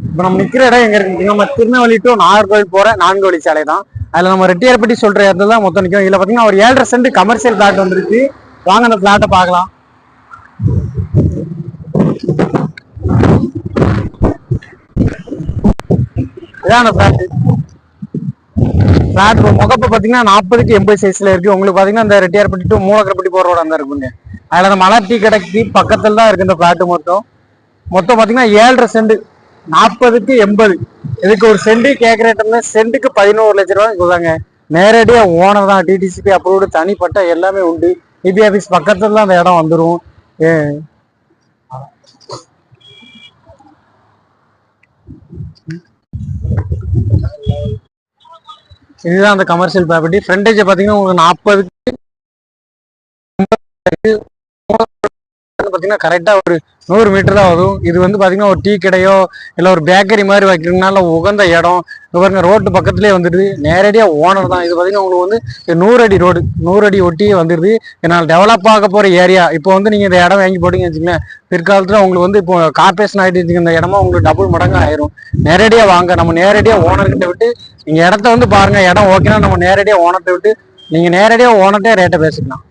இப்போ நம்ம நிக்கிற இடம் எங்க இருக்கு? நம்ம திருநெல்வேலி டு நாகர்கோவில் போற 4 வழி சாலை தான். அதுல நம்ம ரெட்டியார்பட்டி சொல்ற இடத்துல தான் மொத்தம் நிற்கும். இதுல பாத்தீங்கன்னா ஒரு 7.5 சென்ட் கமர்ஷியல் பிளாட் வந்துருக்கு. வாங்க அந்த பிளாட்டை பார்க்கலாம். இதான் அந்த பிளாட். பிளாட் முகப்பு பாத்தீங்கன்னா 40க்கு 80 சைஸ்ல இருக்கு. உங்களுக்கு பாத்தீங்கன்னா இந்த ரெட்டியார்பட்டி டு மூலக்கரப்பட்டி போற ரோடு அந்த இருக்குங்க. அதுல அந்த மலர் டீ கடைக்கு பக்கத்துல தான் இருக்கு இந்த பிளாட். மொத்தம் பாத்தீங்கன்னா 7.5 சென்ட் 40க்கு 80. இதுக்கு ஒரு சென்ட் கேட்கற சென்ட்டுக்கு 11 லட்சம் ரூபாய் சொல்றாங்க. நேரடியா ஓனர் தான். டிடிசிபி அப்ரூவ்டு, தனிப்பட்ட எல்லாமே உண்டு. இபி ஆபீஸ் பக்கத்துல தான் அந்த இடம் வந்துடும். இதுதான் அந்த கமர்ஷியல் ப்ராப்பர்ட்டி. ஃப்ரண்டேஜ் பாத்தீங்கன்னா உங்களுக்கு 40க்கு பாத்தீங்கன்னா கரெக்டா ஒரு 100 மீட்டர் தான் வரும். இது வந்து பாத்தீங்கன்னா ஒரு டீ கடையோ இல்ல ஒரு பேக்கரி மாதிரி வைக்கிறதுனால உகந்த இடம். பாருங்க ரோட்டு பக்கத்துலயே வந்துடுது. நேரடியா ஓனர் தான். இது பாத்தீங்கன்னா உங்களுக்கு வந்து 100 அடி ரோடு, 100 அடி ஒட்டியே வந்துடுது. என்னால் டெவலப் ஆக போற ஏரியா. இப்போ வந்து நீங்க இந்த இடம் வாங்கி போட்டீங்க வச்சுக்கோங்களேன், பிற்காலத்துல உங்களுக்கு வந்து இப்போ கார்பரேஷன் ஆயிட்டு இந்த இடமா உங்களுக்கு டபுள் மடங்கு ஆயிரும். நேரடியா வாங்க, நம்ம நேரடியா ஓனர்கிட்ட விட்டு நீங்க இடத்த வந்து பாருங்க. இடம் ஓகேனா நம்ம நேரடியா ஓனர்கிட்ட விட்டு நீங்க நேரடியா ஓனர்கிட்ட ரேட்டை பேசிக்கலாம்.